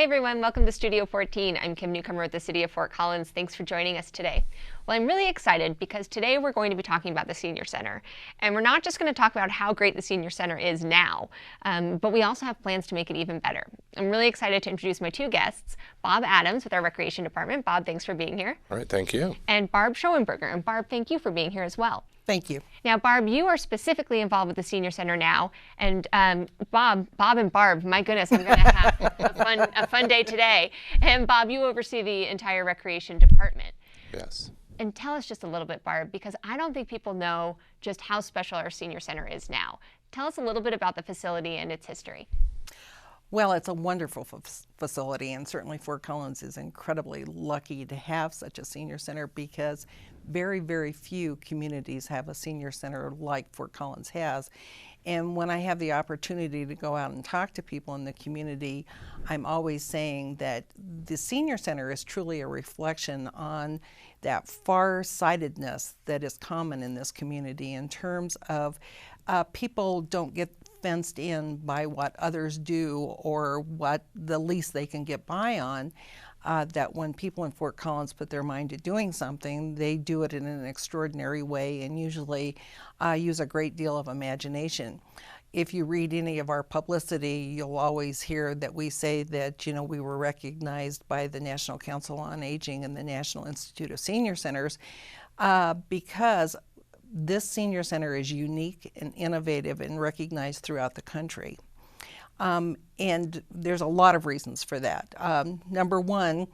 Hi everyone, welcome to Studio 14. I'm Kim Newcomer with the City of Fort Collins. Thanks for joining us today. Well, I'm really excited because today we're going to be talking about the Senior Center. And we're not just going to talk about how great the Senior Center is now, but we also have plans to make it even better. I'm really excited to introduce my two guests, Bob Adams with our Recreation Department. Bob, thanks for being here. All right, thank you. And Barb Schoenberger. And Barb, thank you for being here as well. Thank you. Now, Barb, you are specifically involved with the Senior Center now, and Bob and Barb, my goodness, I'm going to have a fun day today. And Bob, you oversee the entire Recreation Department. Yes. And tell us just a little bit, Barb, because I don't think people know just how special our Senior Center is now. Tell us a little bit about the facility and its history. Well, it's a wonderful facility, and certainly Fort Collins is incredibly lucky to have such a senior center because very, very few communities have a senior center like Fort Collins has. And when I have the opportunity to go out and talk to people in the community, I'm always saying that the senior center is truly a reflection on that far-sightedness that is common in this community in terms of people don't get fenced in by what others do or what the least they can get by on, that when people in Fort Collins put their mind to doing something, they do it in an extraordinary way and usually use a great deal of imagination. If you read any of our publicity, you'll always hear that we say that, we were recognized by the National Council on Aging and the National Institute of Senior Centers because this senior center is unique and innovative and recognized throughout the country. And there's a lot of reasons for that. Number one,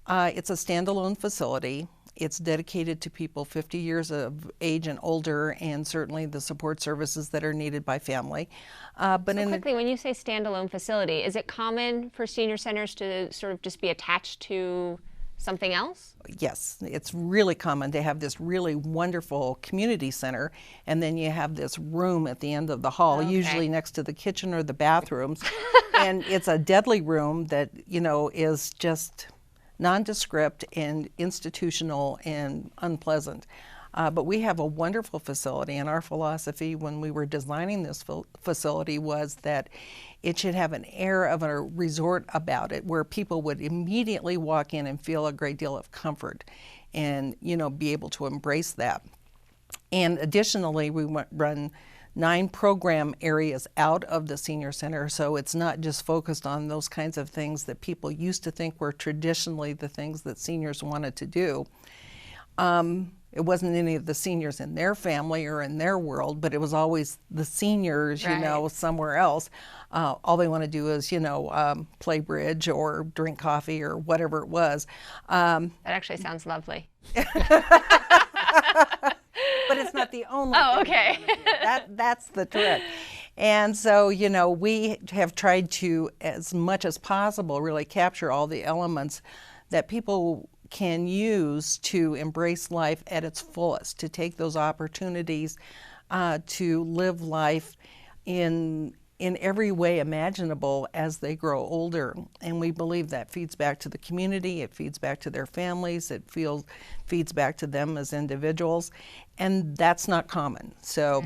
it's a standalone facility. It's dedicated to people 50 years of age and older, and certainly the support services that are needed by family. Quickly, when you say standalone facility, is it common for senior centers to sort of just be attached to something else? Yes, it's really common to have this really wonderful community center, and then you have this room at the end of the hall, usually next to the kitchen or the bathrooms. And it's a deadly room that, is just nondescript and institutional and unpleasant. But we have a wonderful facility, and our philosophy when we were designing this facility was that it should have an air of a resort about it where people would immediately walk in and feel a great deal of comfort and, be able to embrace that. And additionally, we run 9 program areas out of the senior center, so it's not just focused on those kinds of things that people used to think were traditionally the things that seniors wanted to do. It wasn't any of the seniors in their family or in their world, but it was always the seniors, somewhere else. All they want to do is, play bridge or drink coffee or whatever it was. That actually sounds lovely. But it's not the only thing. Oh, okay. That's the trick. And so, we have tried to, as much as possible, really capture all the elements that people can use to embrace life at its fullest, to take those opportunities to live life in every way imaginable as they grow older. And we believe that feeds back to the community, it feeds back to their families, it feeds back to them as individuals, and that's not common. So,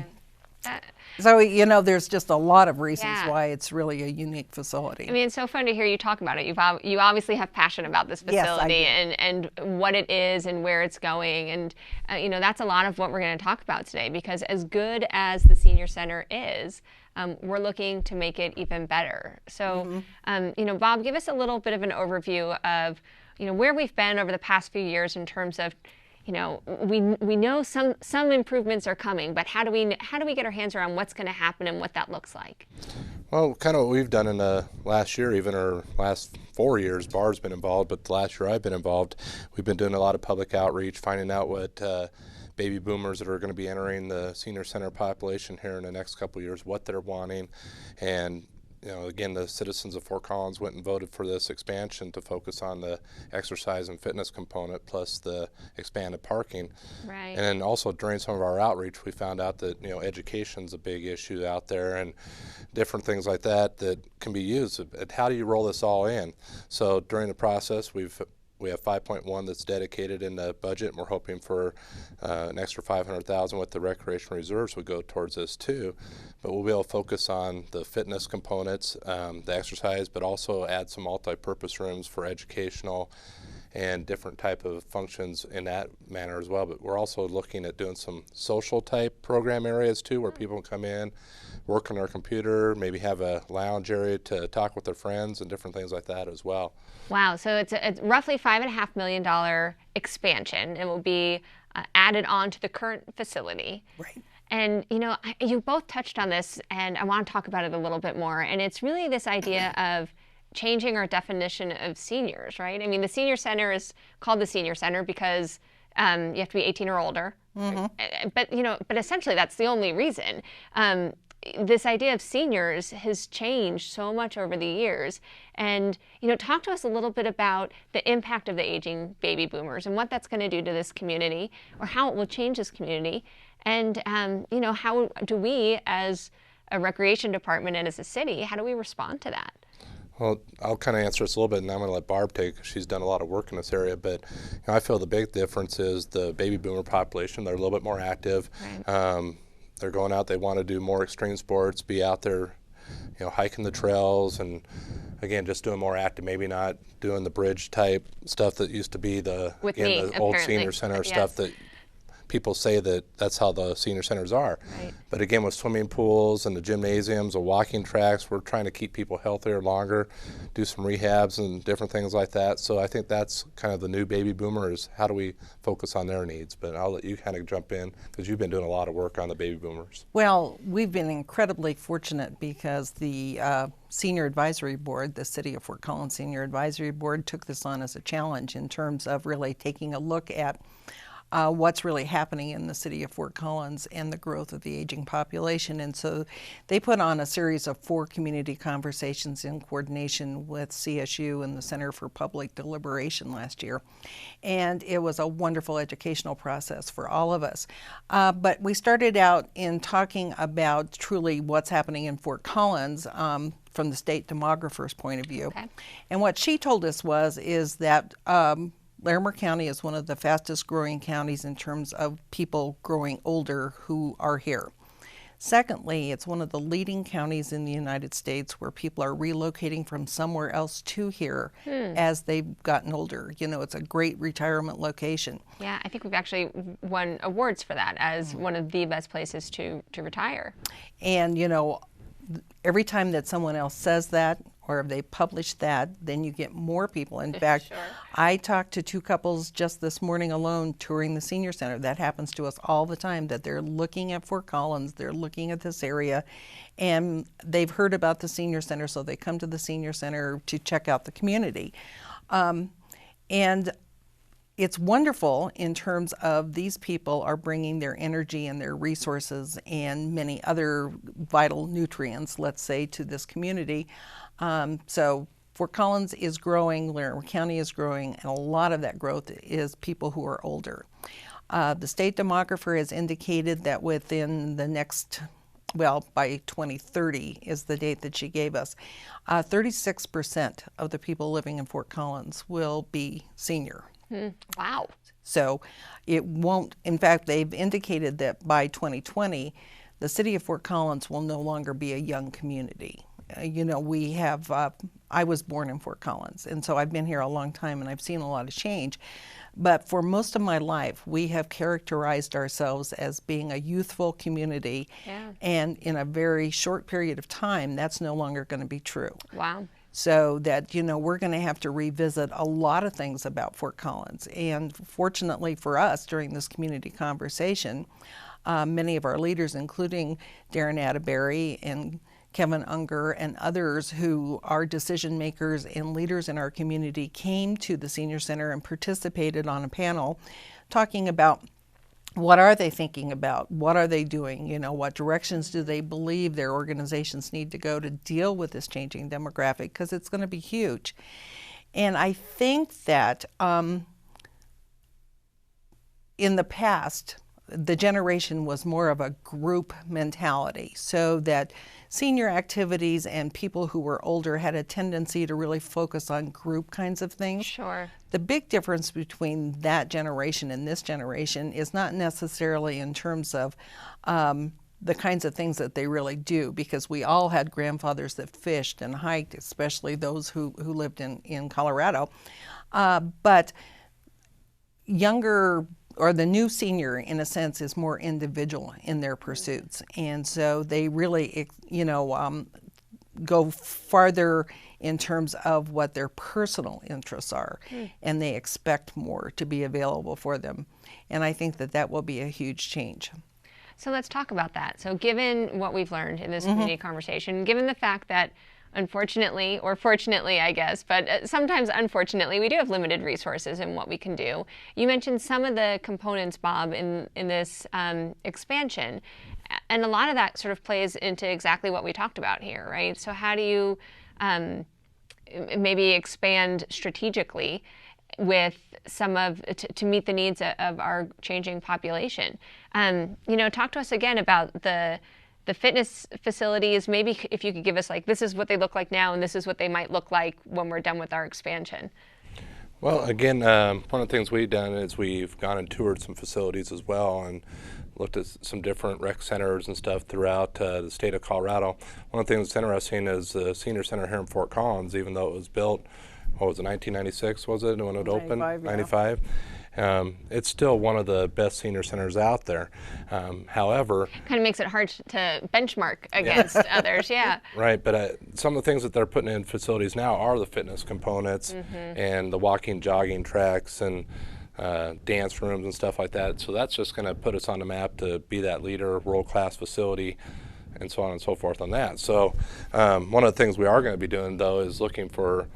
there's just a lot of reasons why it's really a unique facility. I mean, it's so fun to hear you talk about it. You obviously have passion about this facility and what it is and where it's going. And, that's a lot of what we're going to talk about today, because as good as the Senior Center is, we're looking to make it even better. So, Bob, give us a little bit of an overview of, where we've been over the past few years in terms of, we know some improvements are coming, but how do we get our hands around what's going to happen and what that looks like? Well, kind of what we've done in the last year, even our last 4 years, Barb's been involved, but the last year I've been involved, we've been doing a lot of public outreach, finding out what baby boomers that are going to be entering the senior center population here in the next couple of years, what they're wanting. And again, the citizens of Fort Collins went and voted for this expansion to focus on the exercise and fitness component plus the expanded parking. Right. And then also during some of our outreach, we found out that education's a big issue out there and different things like that can be used. How do you roll this all in? So during the process, we've We have 5.1 that's dedicated in the budget, and we're hoping for an extra 500,000 with the recreation reserves would go towards this too. But we'll be able to focus on the fitness components, the exercise, but also add some multi-purpose rooms for educational and different type of functions in that manner as well. But we're also looking at doing some social type program areas too, where people can come in, work on their computer, maybe have a lounge area to talk with their friends and different things like that as well. Wow, so it's roughly $5.5 million expansion. It will be added on to the current facility. Right. And, you know, you both touched on this, and I want to talk about it a little bit more. And it's really this idea of changing our definition of seniors, right? I mean, the senior center is called the senior center because you have to be 18 or older. Mm-hmm. But, you know, but essentially that's the only reason. This idea of seniors has changed so much over the years. And, you know, talk to us a little bit about the impact of the aging baby boomers and what that's going to do to this community, or how it will change this community. And, you know, how do we as a recreation department and as a city, how do we respond to that? Well, I'll kind of answer this a little bit, and I'm going to let Barb take, because she's done a lot of work in this area. But you know, I feel the big difference is the baby boomer population. They're a little bit more active. Right. They're going out. They want to do more extreme sports, be out there, you know, hiking the trails, and again, just doing more active. Maybe not doing the bridge type stuff that used to be the old senior center stuff that people say that that's how the senior centers are. Right. But again, with swimming pools and the gymnasiums, the walking tracks, we're trying to keep people healthier longer, do some rehabs and different things like that. So I think that's kind of the new baby boomers. How do we focus on their needs? But I'll let you kind of jump in, because you've been doing a lot of work on the baby boomers. Well, we've been incredibly fortunate because the Senior Advisory Board, the City of Fort Collins Senior Advisory Board, took this on as a challenge in terms of really taking a look at what's really happening in the city of Fort Collins and the growth of the aging population. And so they put on a series of 4 community conversations in coordination with CSU and the Center for Public Deliberation last year. And it was a wonderful educational process for all of us. But we started out in talking about truly what's happening in Fort Collins from the state demographer's point of view. Okay. And what she told us is that Larimer County is one of the fastest growing counties in terms of people growing older who are here. Secondly, it's one of the leading counties in the United States where people are relocating from somewhere else to here as they've gotten older. You know, it's a great retirement location. Yeah, I think we've actually won awards for that as one of the best places to retire. And, you know, every time that someone else says that, or if they publish that, then you get more people. In fact, sure. I talked to 2 couples just this morning alone touring the senior center. That happens to us all the time, that they're looking at Fort Collins, they're looking at this area, and they've heard about the senior center, so they come to the senior center to check out the community. And it's wonderful in terms of these people are bringing their energy and their resources and many other vital nutrients, let's say, to this community. So Fort Collins is growing, Larimer County is growing, and a lot of that growth is people who are older. The state demographer has indicated that within the next, well, by 2030 is the date that she gave us, 36% of the people living in Fort Collins will be senior. Wow. So it won't, in fact, they've indicated that by 2020, the city of Fort Collins will no longer be a young community. You know, we have, I was born in Fort Collins, and so I've been here a long time and I've seen a lot of change. But for most of my life, we have characterized ourselves as being a youthful community. Yeah. And in a very short period of time, that's no longer going to be true. Wow. So that, you know, we're going to have to revisit a lot of things about Fort Collins. And fortunately for us, during this community conversation, many of our leaders, including Darren Atterbury and Kevin Unger and others who are decision makers and leaders in our community, came to the Senior Center and participated on a panel talking about what are they thinking about, what are they doing, you know, what directions do they believe their organizations need to go to deal with this changing demographic, because it's going to be huge. And I think that in the past, the generation was more of a group mentality, so that senior activities and people who were older had a tendency to really focus on group kinds of things. Sure. The big difference between that generation and this generation is not necessarily in terms of the kinds of things that they really do, because we all had grandfathers that fished and hiked, especially those who lived in Colorado. But younger, or the new senior, in a sense, is more individual in their pursuits. And so they really, go farther in terms of what their personal interests are, and they expect more to be available for them. And I think that will be a huge change. So let's talk about that. So given what we've learned in this community conversation, given the fact that unfortunately, or fortunately, I guess, but sometimes unfortunately, we do have limited resources in what we can do. You mentioned some of the components, Bob, in this expansion, and a lot of that sort of plays into exactly what we talked about here, right? So how do you maybe expand strategically with some of, to meet the needs of our changing population? Talk to us again about the fitness facilities. Maybe if you could give us, like, this is what they look like now and this is what they might look like when we're done with our expansion. Well, again, one of the things we've done is we've gone and toured some facilities as well and looked at some different rec centers and stuff throughout the state of Colorado. One of the things that's interesting is the senior center here in Fort Collins, even though it was built, what was it, 1996 was it when it opened? 95. It's still one of the best senior centers out there. However, kind of makes it hard to benchmark against others, yeah. Right, but some of the things that they're putting in facilities now are the fitness components and the walking, jogging tracks and dance rooms and stuff like that. So that's just going to put us on the map to be that leader, world-class facility, and so on and so forth on that. So one of the things we are going to be doing, though, is looking for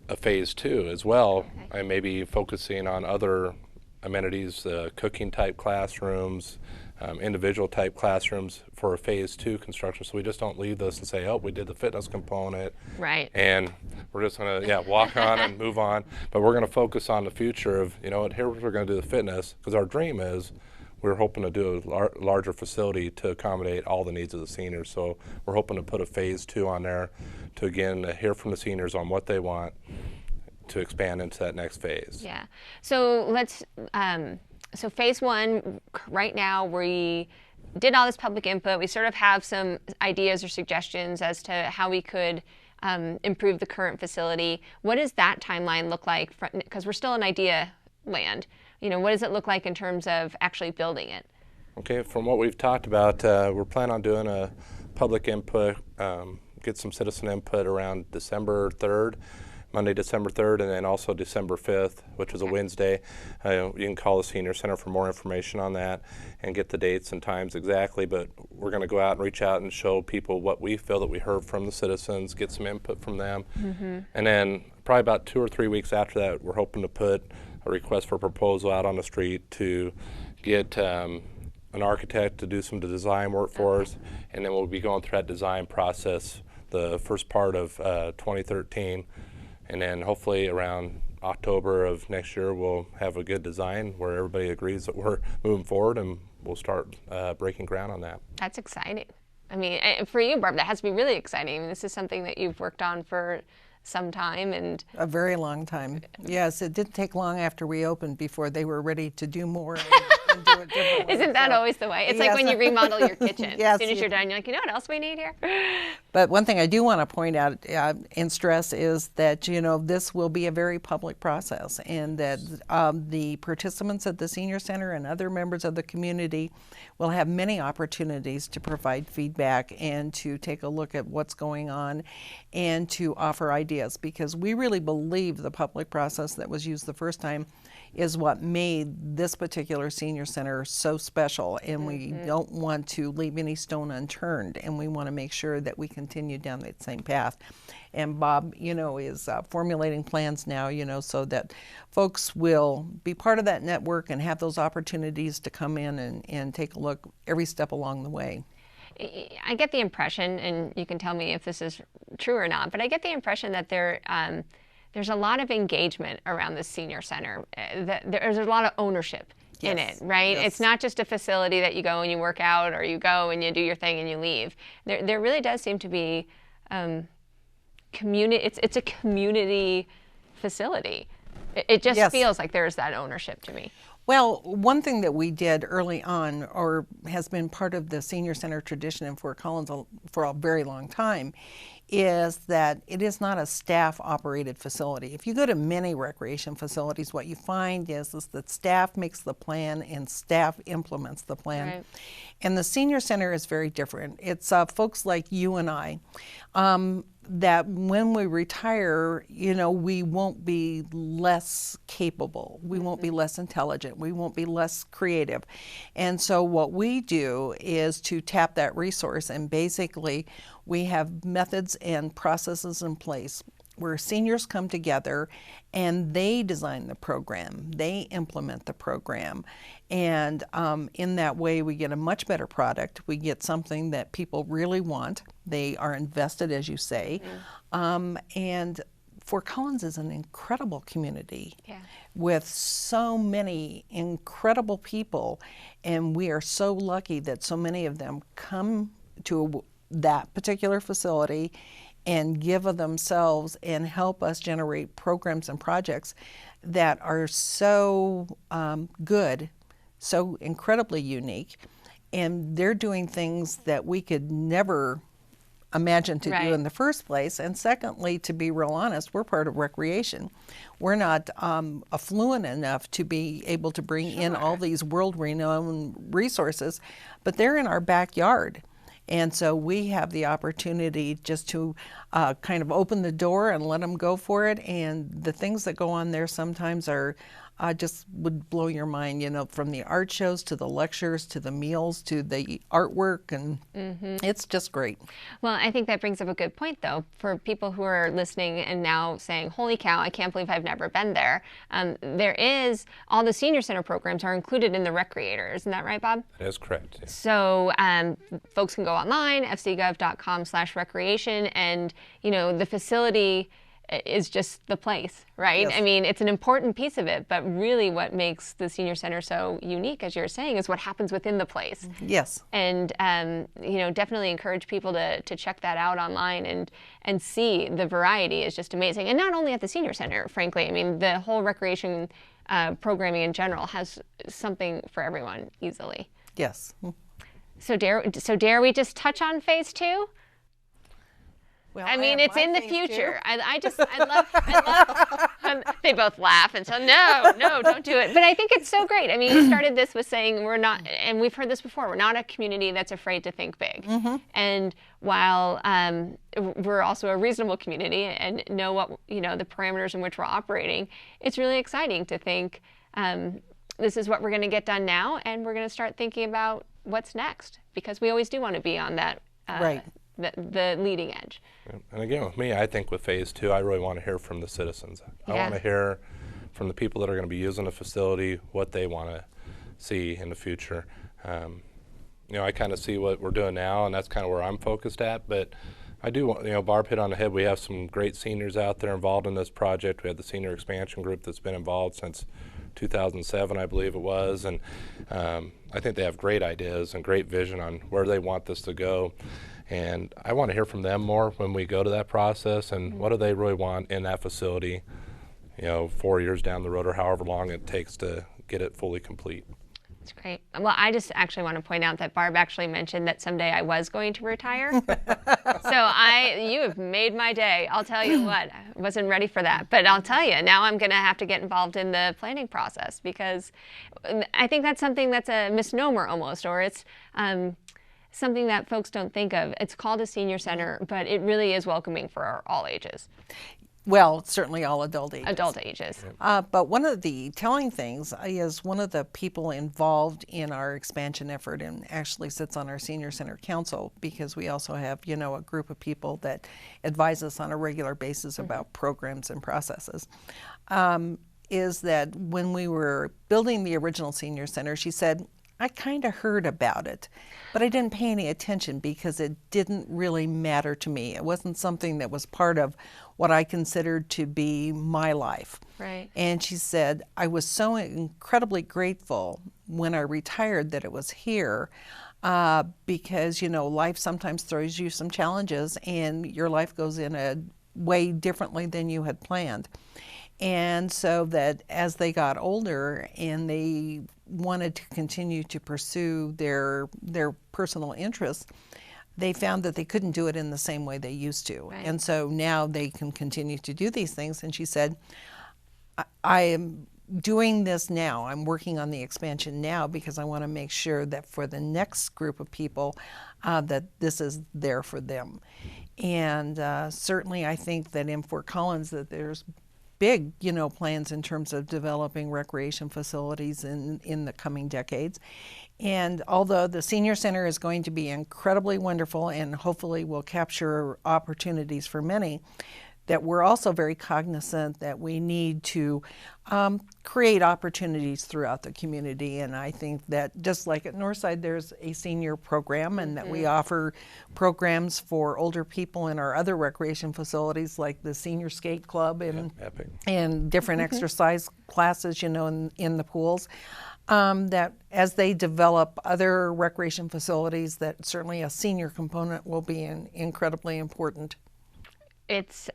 a phase 2 as well, and maybe focusing on other amenities, cooking type classrooms, individual type classrooms for a phase 2 construction. So we just don't leave this and say, oh, we did the fitness component, right, and we're just going to walk on and move on. But we're going to focus on the future of, here we're going to do the fitness, because our dream is we're hoping to do a larger facility to accommodate all the needs of the seniors. So we're hoping to put a phase 2 on there to, again, hear from the seniors on what they want to expand into that next phase. Yeah. So let's, so phase 1, right now we did all this public input. We sort of have some ideas or suggestions as to how we could improve the current facility. What does that timeline look like? Because we're still in idea land. What does it look like in terms of actually building it? Okay, from what we've talked about, we're planning on doing a public input, get some citizen input around December 3rd, Monday, December 3rd, and then also December 5th, which is a Wednesday. You can call the Senior Center for more information on that and get the dates and times exactly, but we're going to go out and reach out and show people what we feel that we heard from the citizens, get some input from them. And then probably about 2 or 3 weeks after that, we're hoping to put a request for proposal out on the street to get an architect to do some of the design work for us, and then we'll be going through that design process the first part of 2013, and then hopefully around October of next year we'll have a good design where everybody agrees that we're moving forward, and we'll start breaking ground on that. That's exciting. I mean, for you, Barb, that has to be really exciting. I mean, this is something that you've worked on for some time, and a very long time. Yes, it didn't take long after we opened before they were ready to do more and do it differently. Isn't that always the way? It's like when you remodel your kitchen. Yes, as soon as you're done, you're like, you know what else we need here? But one thing I do want to point out and stress is that, this will be a very public process, and that the participants at the Senior Center and other members of the community will have many opportunities to provide feedback and to take a look at what's going on and to offer ideas, because we really believe the public process that was used the first time is what made this particular senior center so special, and we don't want to leave any stone unturned, and we want to make sure that we continue down that same path. And Bob, is formulating plans now, so that folks will be part of that network and have those opportunities to come in and take a look every step along the way. I get the impression, and you can tell me if this is true or not, but I get the impression that there's a lot of engagement around the senior center. There's a lot of ownership in it, right? Yes. It's not just a facility that you go and you work out, or you go and you do your thing and you leave. There really does seem to be community. It's a community facility. It just Yes. feels like there's that ownership to me. Well, one thing that we did early on, or has been part of the senior center tradition in Fort Collins for a very long time, is that it is not a staff-operated facility. If you go to many recreation facilities, what you find is that staff makes the plan and staff implements the plan. Right. And the senior center is very different. It's folks like you and I, that when we retire, we won't be less capable. We won't be less intelligent. We won't be less creative. And so what we do is to tap that resource, and basically we have methods and processes in place where seniors come together and they design the program, they implement the program, and in that way we get a much better product. We get something that people really want. They are invested, as you say, and Fort Collins is an incredible community with so many incredible people, and we are so lucky that so many of them come to that particular facility and give of themselves and help us generate programs and projects that are so good, so incredibly unique, and they're doing things that we could never imagine to do in the first place. And secondly, to be real honest, we're part of recreation. We're not affluent enough to be able to bring in all these world-renowned resources, but they're in our backyard. And so we have the opportunity just to kind of open the door and let them go for it. And the things that go on there sometimes are just would blow your mind, from the art shows to the lectures to the meals to the artwork, and it's just great. Well, I think that brings up a good point, though, for people who are listening and now saying, holy cow, I can't believe I've never been there. There is, all the senior center programs are included in the Recreator. Isn't that right, Bob? That is correct. Yeah. So folks can go online, fcgov.com/recreation, and, the facility is just the place, right? Yes. I mean, it's an important piece of it, but really what makes the senior center so unique, as you're saying, is what happens within the place. Yes. And, definitely encourage people to check that out online and see the variety is just amazing. And not only at the senior center, frankly. I mean, the whole recreation programming in general has something for everyone easily. Yes. So dare we just touch on phase 2? Well, I mean, it's in the future. I love, they both laugh and say, no, don't do it. But I think it's so great. I mean, you started this with saying we're not, and we've heard this before, we're not a community that's afraid to think big. And while we're also a reasonable community and know what, the parameters in which we're operating, it's really exciting to think this is what we're going to get done now, and we're going to start thinking about what's next, because we always do want to be on that the leading edge. And again, with me, I think with phase 2, I really want to hear from the citizens. I want to hear from the people that are going to be using the facility, what they want to see in the future. I kind of see what we're doing now, and that's kind of where I'm focused at, but I do want, Barb hit on the head. We have some great seniors out there involved in this project. We have the senior expansion group that's been involved since 2007, I believe it was, and I think they have great ideas and great vision on where they want this to go. And I want to hear from them more when we go to that process, and what do they really want in that facility, 4 years down the road or however long it takes to get it fully complete. That's great. Well, I just actually want to point out that Barb actually mentioned that someday I was going to retire. So you have made my day. I'll tell you what, I wasn't ready for that. But I'll tell you, now I'm going to have to get involved in the planning process, because I think that's something that's a misnomer almost, or it's something that folks don't think of. It's called a senior center, but it really is welcoming for all ages. Well, certainly all adult ages. Adult ages. But one of the telling things is one of the people involved in our expansion effort, and actually sits on our senior center council, because we also have, a group of people that advise us on a regular basis about programs and processes, is that when we were building the original senior center, she said, I kind of heard about it, but I didn't pay any attention because it didn't really matter to me. It wasn't something that was part of what I considered to be my life. Right. And she said, I was so incredibly grateful when I retired that it was here. Because, life sometimes throws you some challenges and your life goes in a way differently than you had planned. And so that as they got older and they wanted to continue to pursue their personal interests, they found that they couldn't do it in the same way they used to. Right. And so now they can continue to do these things. And she said, I am doing this now. I'm working on the expansion now because I want to make sure that for the next group of people that this is there for them. And certainly I think that in Fort Collins that there's big, plans in terms of developing recreation facilities in the coming decades. And although the senior center is going to be incredibly wonderful and hopefully will capture opportunities for many, that we're also very cognizant that we need to create opportunities throughout the community. And I think that just like at Northside, there's a senior program and that we offer programs for older people in our other recreation facilities like the Senior Skate Club and different exercise classes, in the pools. That as they develop other recreation facilities, that certainly a senior component will be incredibly important. It's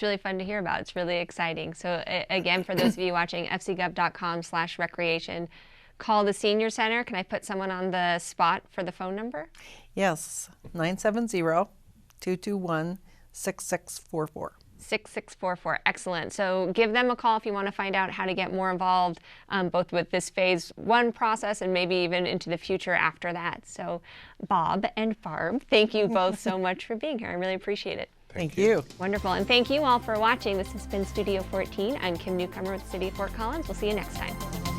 really fun to hear about. It's really exciting. So again, for those of you watching, fcgov.com/recreation, call the Senior Center. Can I put someone on the spot for the phone number? Yes, 970-221-6644. 6644. Excellent. So give them a call if you want to find out how to get more involved, both with this phase 1 process and maybe even into the future after that. So Bob and Barb, thank you both so much for being here. I really appreciate it. Thank you. Wonderful. And thank you all for watching. This has been Studio 14. I'm Kim Newcomer with the City of Fort Collins. We'll see you next time.